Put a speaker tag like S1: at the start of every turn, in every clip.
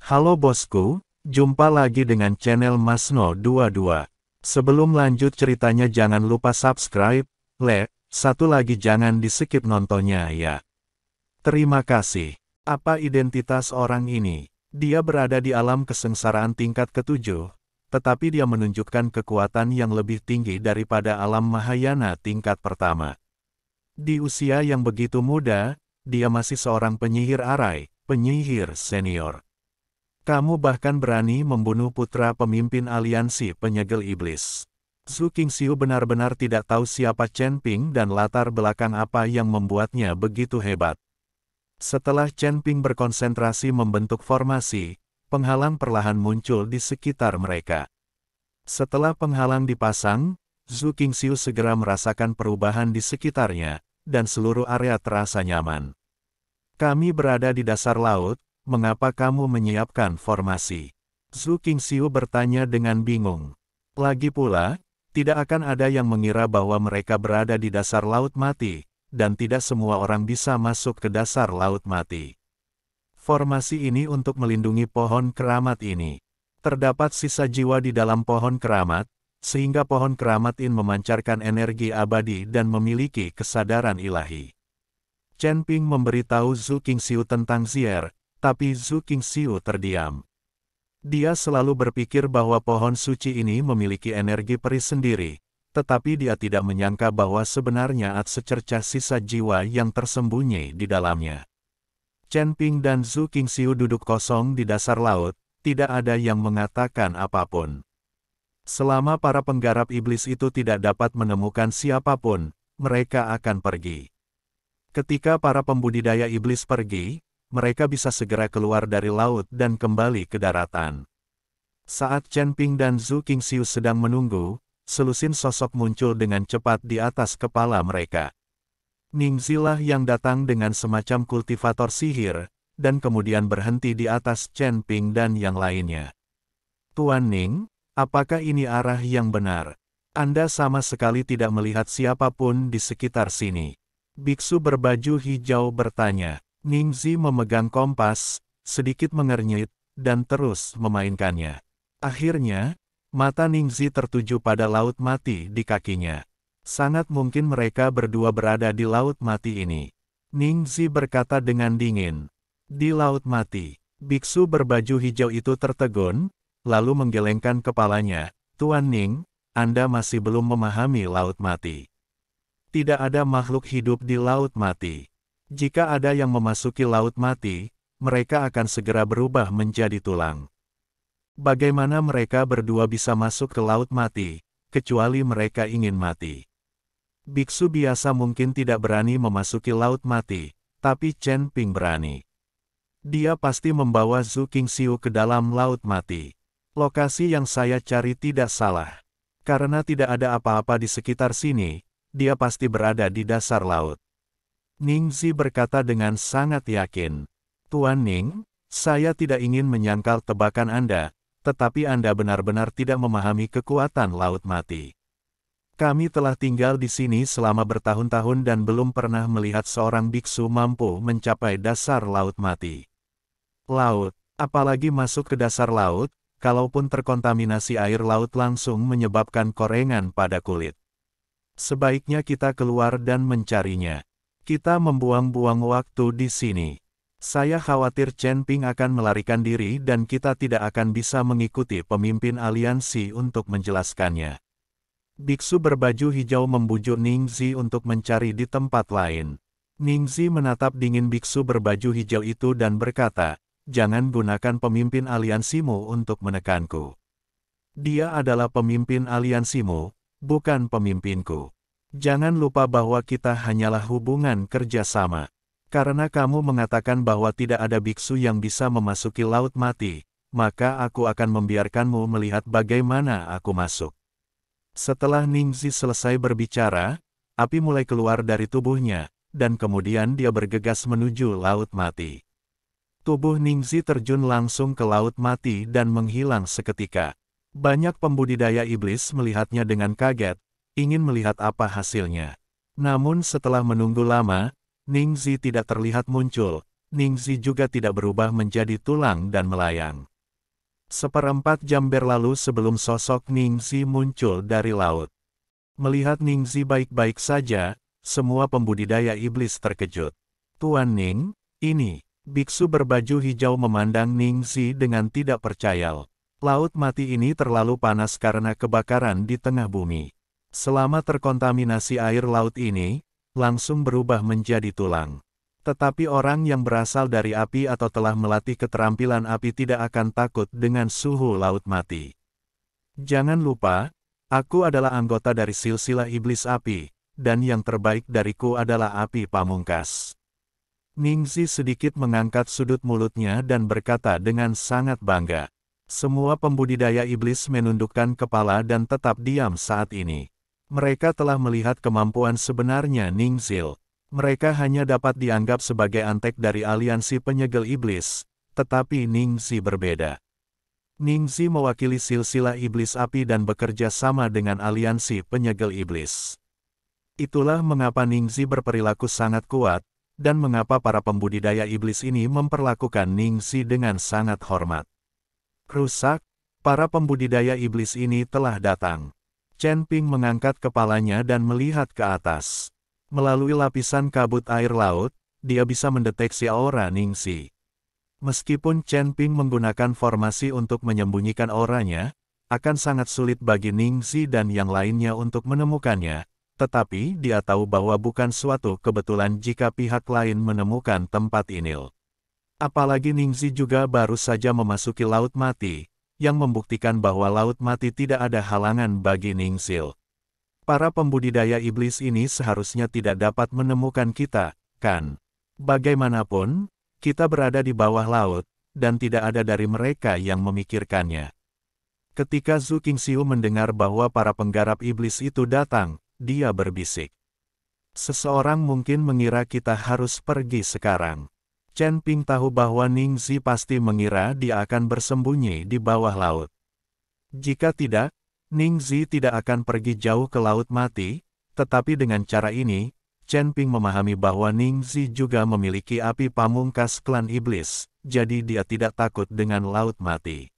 S1: Halo bosku, jumpa lagi dengan channel Masno22. Sebelum lanjut ceritanya jangan lupa subscribe, like, satu lagi jangan di-skip nontonnya ya. Terima kasih. Apa identitas orang ini? Dia berada di alam kesengsaraan tingkat ketujuh, tetapi dia menunjukkan kekuatan yang lebih tinggi daripada alam Mahayana tingkat pertama. Di usia yang begitu muda, dia masih seorang penyihir arai, penyihir senior. Kamu bahkan berani membunuh putra pemimpin aliansi penyegel iblis. Zhu Qingxiu benar-benar tidak tahu siapa Chen Ping dan latar belakang apa yang membuatnya begitu hebat. Setelah Chen Ping berkonsentrasi membentuk formasi, penghalang perlahan muncul di sekitar mereka. Setelah penghalang dipasang, Zhu Qingxiu segera merasakan perubahan di sekitarnya, dan seluruh area terasa nyaman. Kami berada di dasar laut. Mengapa kamu menyiapkan formasi? Zhu Qingxiu bertanya dengan bingung. Lagi pula, tidak akan ada yang mengira bahwa mereka berada di dasar laut mati, dan tidak semua orang bisa masuk ke dasar laut mati. Formasi ini untuk melindungi pohon keramat ini. Terdapat sisa jiwa di dalam pohon keramat, sehingga pohon keramat ini memancarkan energi abadi dan memiliki kesadaran ilahi. Chen Ping memberitahu Zhu Qingxiu tentang Zier, tapi Zhu Qingxiu terdiam. Dia selalu berpikir bahwa pohon suci ini memiliki energi peri sendiri, tetapi dia tidak menyangka bahwa sebenarnya ada secercah sisa jiwa yang tersembunyi di dalamnya. Chen Ping dan Zhu Qingxiu duduk kosong di dasar laut, tidak ada yang mengatakan apapun. Selama para penggarap iblis itu tidak dapat menemukan siapapun, mereka akan pergi. Ketika para pembudidaya iblis pergi, mereka bisa segera keluar dari laut dan kembali ke daratan. Saat Chen Ping dan Zhu Qingxiu sedang menunggu, selusin sosok muncul dengan cepat di atas kepala mereka. Ningzi lah yang datang dengan semacam kultivator sihir, dan kemudian berhenti di atas Chen Ping dan yang lainnya. Tuan Ning, apakah ini arah yang benar? Anda sama sekali tidak melihat siapapun di sekitar sini. Biksu berbaju hijau bertanya. Ningzi memegang kompas, sedikit mengernyit, dan terus memainkannya. Akhirnya, mata Ningzi tertuju pada laut mati di kakinya. Sangat mungkin mereka berdua berada di laut mati ini. Ningzi berkata dengan dingin. Di laut mati, biksu berbaju hijau itu tertegun, lalu menggelengkan kepalanya. Tuan Ning, Anda masih belum memahami laut mati. Tidak ada makhluk hidup di laut mati. Jika ada yang memasuki laut mati, mereka akan segera berubah menjadi tulang. Bagaimana mereka berdua bisa masuk ke laut mati, kecuali mereka ingin mati? Biksu biasa mungkin tidak berani memasuki laut mati, tapi Chen Ping berani. Dia pasti membawa Zhu Qingxiu ke dalam laut mati. Lokasi yang saya cari tidak salah. Karena tidak ada apa-apa di sekitar sini, dia pasti berada di dasar laut. Ningzi berkata dengan sangat yakin. Tuan Ning, saya tidak ingin menyangkal tebakan Anda, tetapi Anda benar-benar tidak memahami kekuatan laut mati. Kami telah tinggal di sini selama bertahun-tahun dan belum pernah melihat seorang biksu mampu mencapai dasar laut mati. Laut, apalagi masuk ke dasar laut, kalaupun terkontaminasi air laut langsung menyebabkan korengan pada kulit. Sebaiknya kita keluar dan mencarinya. Kita membuang-buang waktu di sini. Saya khawatir Chen Ping akan melarikan diri dan kita tidak akan bisa mengikuti pemimpin aliansi untuk menjelaskannya. Biksu berbaju hijau membujuk Ningzi untuk mencari di tempat lain. Ningzi menatap dingin biksu berbaju hijau itu dan berkata, jangan gunakan pemimpin aliansimu untuk menekanku. Dia adalah pemimpin aliansimu, bukan pemimpinku. Jangan lupa bahwa kita hanyalah hubungan kerjasama. Karena kamu mengatakan bahwa tidak ada biksu yang bisa memasuki laut mati, maka aku akan membiarkanmu melihat bagaimana aku masuk. Setelah Ningzi selesai berbicara, api mulai keluar dari tubuhnya, dan kemudian dia bergegas menuju laut mati. Tubuh Ningzi terjun langsung ke laut mati dan menghilang seketika. Banyak pembudidaya iblis melihatnya dengan kaget, ingin melihat apa hasilnya. Namun setelah menunggu lama, Ningzi tidak terlihat muncul, Ningzi juga tidak berubah menjadi tulang dan melayang. Seperempat jam berlalu sebelum sosok Ningzi muncul dari laut. Melihat Ningzi baik-baik saja, semua pembudidaya iblis terkejut. Tuan Ning, ini, biksu berbaju hijau memandang Ningzi dengan tidak percaya. Laut mati ini terlalu panas karena kebakaran di tengah bumi. Selama terkontaminasi air laut ini, langsung berubah menjadi tulang. Tetapi orang yang berasal dari api atau telah melatih keterampilan api tidak akan takut dengan suhu laut mati. Jangan lupa, aku adalah anggota dari silsilah iblis api, dan yang terbaik dariku adalah api pamungkas. Ningzi sedikit mengangkat sudut mulutnya dan berkata dengan sangat bangga. Semua pembudidaya iblis menundukkan kepala dan tetap diam saat ini. Mereka telah melihat kemampuan sebenarnya Ningzil. Mereka hanya dapat dianggap sebagai antek dari aliansi penyegel iblis, tetapi Ningzi berbeda. Ningzi mewakili silsilah iblis api dan bekerja sama dengan aliansi penyegel iblis. Itulah mengapa Ningzi berperilaku sangat kuat, dan mengapa para pembudidaya iblis ini memperlakukan Ningzi dengan sangat hormat. Rusak, para pembudidaya iblis ini telah datang. Chen Ping mengangkat kepalanya dan melihat ke atas. Melalui lapisan kabut air laut, dia bisa mendeteksi aura Ningzi. Meskipun Chen Ping menggunakan formasi untuk menyembunyikan auranya, akan sangat sulit bagi Ningzi dan yang lainnya untuk menemukannya, tetapi dia tahu bahwa bukan suatu kebetulan jika pihak lain menemukan tempat ini. Apalagi Ningzi juga baru saja memasuki Laut Mati, yang membuktikan bahwa Laut Mati tidak ada halangan bagi Ningzil. Para pembudidaya iblis ini seharusnya tidak dapat menemukan kita, kan? Bagaimanapun, kita berada di bawah laut, dan tidak ada dari mereka yang memikirkannya. Ketika Zhu Qingxiu mendengar bahwa para penggarap iblis itu datang, dia berbisik. Seseorang mungkin mengira kita harus pergi sekarang. Chen Ping tahu bahwa Ningzi pasti mengira dia akan bersembunyi di bawah laut. Jika tidak, Ningzi tidak akan pergi jauh ke Laut Mati, tetapi dengan cara ini, Chen Ping memahami bahwa Ningzi juga memiliki api pamungkas klan iblis, jadi dia tidak takut dengan Laut Mati.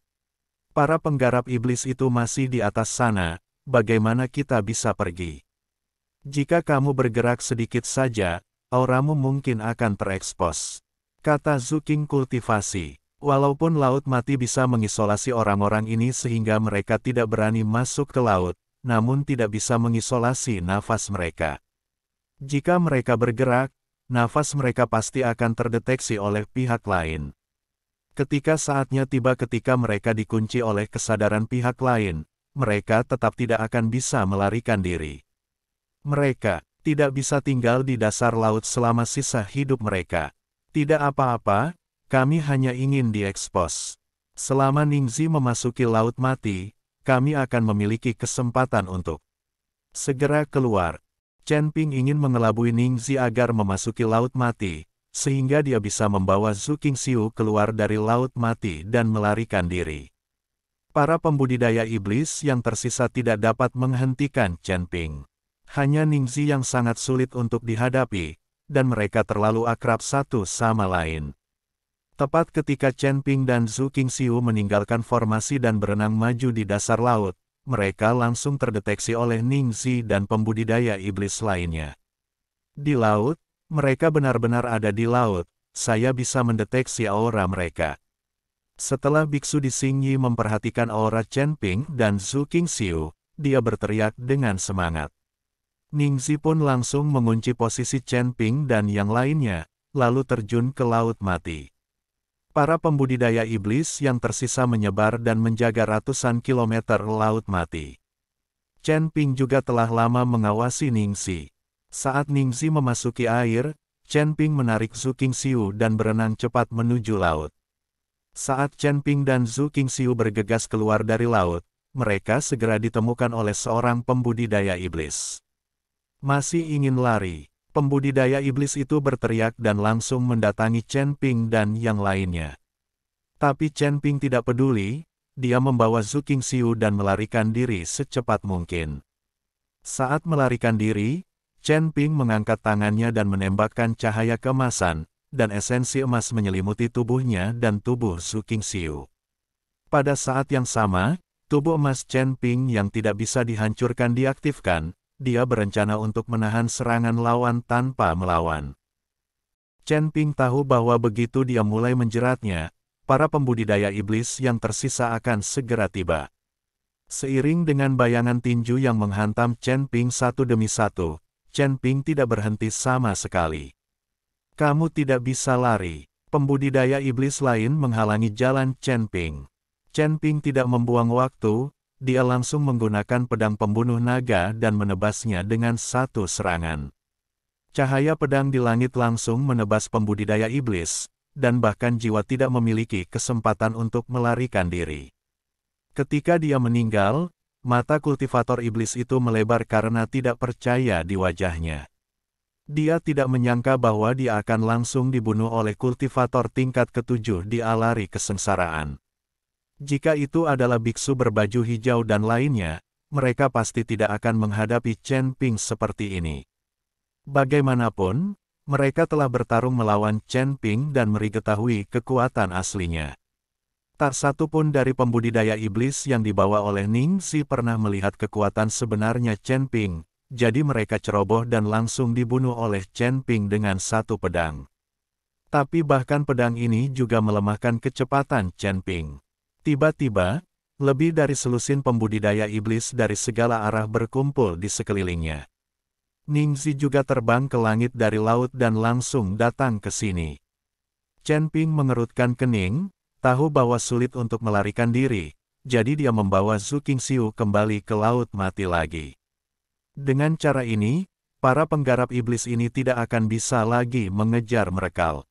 S1: Para penggarap iblis itu masih di atas sana, bagaimana kita bisa pergi? Jika kamu bergerak sedikit saja, auramu mungkin akan terekspos. Kata Zhu Qing kultivasi. Walaupun Laut Mati bisa mengisolasi orang-orang ini sehingga mereka tidak berani masuk ke laut, namun tidak bisa mengisolasi nafas mereka. Jika mereka bergerak, nafas mereka pasti akan terdeteksi oleh pihak lain. Ketika saatnya tiba ketika mereka dikunci oleh kesadaran pihak lain, mereka tetap tidak akan bisa melarikan diri. Mereka tidak bisa tinggal di dasar laut selama sisa hidup mereka. Tidak apa-apa, kami hanya ingin diekspos. Selama Ningzi memasuki Laut Mati, kami akan memiliki kesempatan untuk segera keluar. Chen Ping ingin mengelabui Ningzi agar memasuki Laut Mati, sehingga dia bisa membawa Zhu Qingxiu keluar dari Laut Mati dan melarikan diri. Para pembudidaya iblis yang tersisa tidak dapat menghentikan Chen Ping. Hanya Ningzi yang sangat sulit untuk dihadapi, dan mereka terlalu akrab satu sama lain. Tepat ketika Chen Ping dan Zhu Qingxiu meninggalkan formasi dan berenang maju di dasar laut, mereka langsung terdeteksi oleh Ningzi dan pembudidaya iblis lainnya. Di laut, mereka benar-benar ada di laut, saya bisa mendeteksi aura mereka. Setelah biksu di Xingyi memperhatikan aura Chen Ping dan Zhu Qingxiu, dia berteriak dengan semangat. Ningzi pun langsung mengunci posisi Chen Ping dan yang lainnya, lalu terjun ke Laut Mati. Para pembudidaya iblis yang tersisa menyebar dan menjaga ratusan kilometer Laut Mati. Chen Ping juga telah lama mengawasi Ningzi. Saat Ningzi memasuki air, Chen Ping menarik Zhu Qingxiu dan berenang cepat menuju laut. Saat Chen Ping dan Zhu Qingxiu bergegas keluar dari laut, mereka segera ditemukan oleh seorang pembudidaya iblis. Masih ingin lari, pembudidaya iblis itu berteriak dan langsung mendatangi Chen Ping dan yang lainnya. Tapi Chen Ping tidak peduli, dia membawa Zhu Qingxiu dan melarikan diri secepat mungkin. Saat melarikan diri, Chen Ping mengangkat tangannya dan menembakkan cahaya keemasan, dan esensi emas menyelimuti tubuhnya dan tubuh Zhu Qingxiu. Pada saat yang sama, tubuh emas Chen Ping yang tidak bisa dihancurkan diaktifkan, dia berencana untuk menahan serangan lawan tanpa melawan. Chen Ping tahu bahwa begitu dia mulai menjeratnya, para pembudidaya iblis yang tersisa akan segera tiba. Seiring dengan bayangan tinju yang menghantam Chen Ping satu demi satu, Chen Ping tidak berhenti sama sekali. Kamu tidak bisa lari. Pembudidaya iblis lain menghalangi jalan Chen Ping. Chen Ping tidak membuang waktu, dia langsung menggunakan pedang pembunuh naga dan menebasnya dengan satu serangan. Cahaya pedang di langit langsung menebas pembudidaya iblis, dan bahkan jiwa tidak memiliki kesempatan untuk melarikan diri. Ketika dia meninggal, mata kultivator iblis itu melebar karena tidak percaya di wajahnya. Dia tidak menyangka bahwa dia akan langsung dibunuh oleh kultivator tingkat ke-7 di Alari Kesengsaraan. Jika itu adalah biksu berbaju hijau dan lainnya, mereka pasti tidak akan menghadapi Chen Ping seperti ini. Bagaimanapun, mereka telah bertarung melawan Chen Ping dan mengetahui kekuatan aslinya. Tak satu pun dari pembudidaya iblis yang dibawa oleh Ning Zi pernah melihat kekuatan sebenarnya Chen Ping. Jadi mereka ceroboh dan langsung dibunuh oleh Chen Ping dengan satu pedang. Tapi bahkan pedang ini juga melemahkan kecepatan Chen Ping. Tiba-tiba, lebih dari selusin pembudidaya iblis dari segala arah berkumpul di sekelilingnya. Ning Zi juga terbang ke langit dari laut dan langsung datang ke sini. Chen Ping mengerutkan kening, tahu bahwa sulit untuk melarikan diri, jadi dia membawa Zhu Qingxiu kembali ke laut mati lagi. Dengan cara ini, para penggarap iblis ini tidak akan bisa lagi mengejar mereka.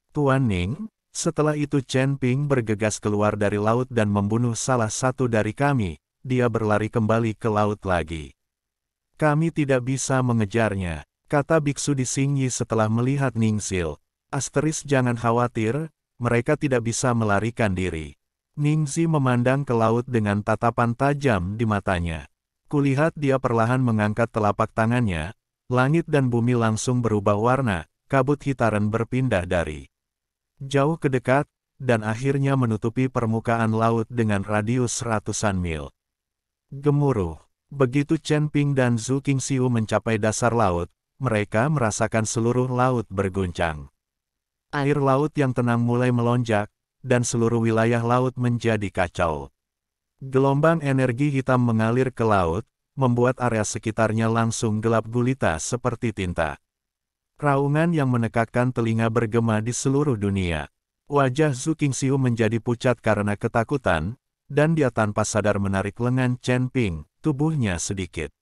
S1: Tuan Ning, setelah itu Chen Ping bergegas keluar dari laut dan membunuh salah satu dari kami, dia berlari kembali ke laut lagi. Kami tidak bisa mengejarnya, kata biksu di Xingyi setelah melihat Ning Zil. Asteris jangan khawatir, mereka tidak bisa melarikan diri. Ning Zi memandang ke laut dengan tatapan tajam di matanya. Kulihat dia perlahan mengangkat telapak tangannya, langit dan bumi langsung berubah warna, kabut hitaran berpindah dari jauh ke dekat, dan akhirnya menutupi permukaan laut dengan radius ratusan mil. Gemuruh. Begitu Chen Ping dan Zhu Qingxiu mencapai dasar laut, mereka merasakan seluruh laut berguncang. Air laut yang tenang mulai melonjak, dan seluruh wilayah laut menjadi kacau. Gelombang energi hitam mengalir ke laut, membuat area sekitarnya langsung gelap gulita seperti tinta. Raungan yang menekakkan telinga bergema di seluruh dunia. Wajah Zhu Qingxiu menjadi pucat karena ketakutan, dan dia tanpa sadar menarik lengan Chen Ping, tubuhnya sedikit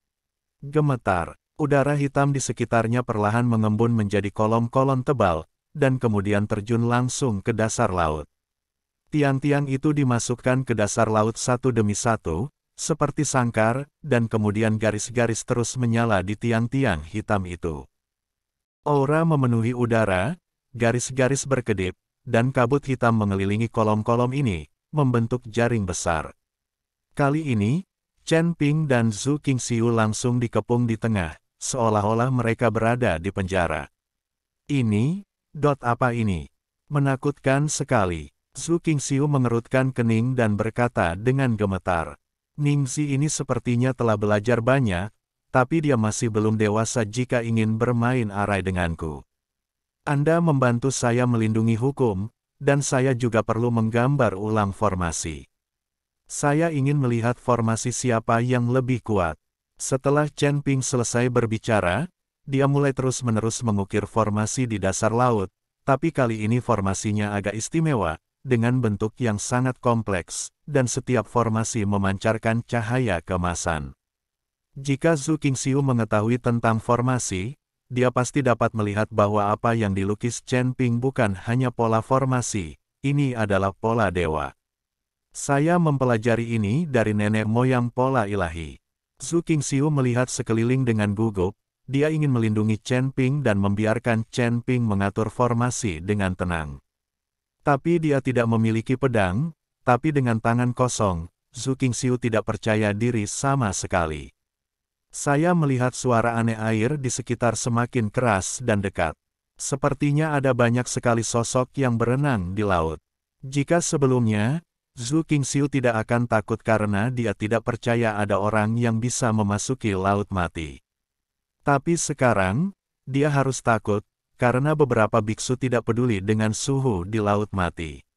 S1: gemetar. Udara hitam di sekitarnya perlahan mengembun menjadi kolom-kolom tebal, dan kemudian terjun langsung ke dasar laut. Tiang-tiang itu dimasukkan ke dasar laut satu demi satu, seperti sangkar, dan kemudian garis-garis terus menyala di tiang-tiang hitam itu. Aura memenuhi udara, garis-garis berkedip, dan kabut hitam mengelilingi kolom-kolom ini, membentuk jaring besar. Kali ini, Chen Ping dan Zhu Qingxiu langsung dikepung di tengah, seolah-olah mereka berada di penjara. Apa ini? Menakutkan sekali. Zhu Qingxiu mengerutkan kening dan berkata dengan gemetar. Ning Zi ini sepertinya telah belajar banyak, tapi dia masih belum dewasa jika ingin bermain arai denganku. Anda membantu saya melindungi hukum, dan saya juga perlu menggambar ulang formasi. Saya ingin melihat formasi siapa yang lebih kuat. Setelah Chen Ping selesai berbicara, dia mulai terus-menerus mengukir formasi di dasar laut, tapi kali ini formasinya agak istimewa, dengan bentuk yang sangat kompleks, dan setiap formasi memancarkan cahaya keemasan. Jika Zhu Qingxiu mengetahui tentang formasi, dia pasti dapat melihat bahwa apa yang dilukis Chen Ping bukan hanya pola formasi, ini adalah pola dewa. Saya mempelajari ini dari nenek moyang pola ilahi. Zhu Qingxiu melihat sekeliling dengan gugup, dia ingin melindungi Chen Ping dan membiarkan Chen Ping mengatur formasi dengan tenang. Tapi dia tidak memiliki pedang, tapi dengan tangan kosong, Zhu Qingxiu tidak percaya diri sama sekali. Saya melihat suara aneh air di sekitar semakin keras dan dekat. Sepertinya ada banyak sekali sosok yang berenang di laut. Jika sebelumnya, Zhu Qingxiu tidak akan takut karena dia tidak percaya ada orang yang bisa memasuki laut mati. Tapi sekarang, dia harus takut, karena beberapa biksu tidak peduli dengan suhu di laut mati.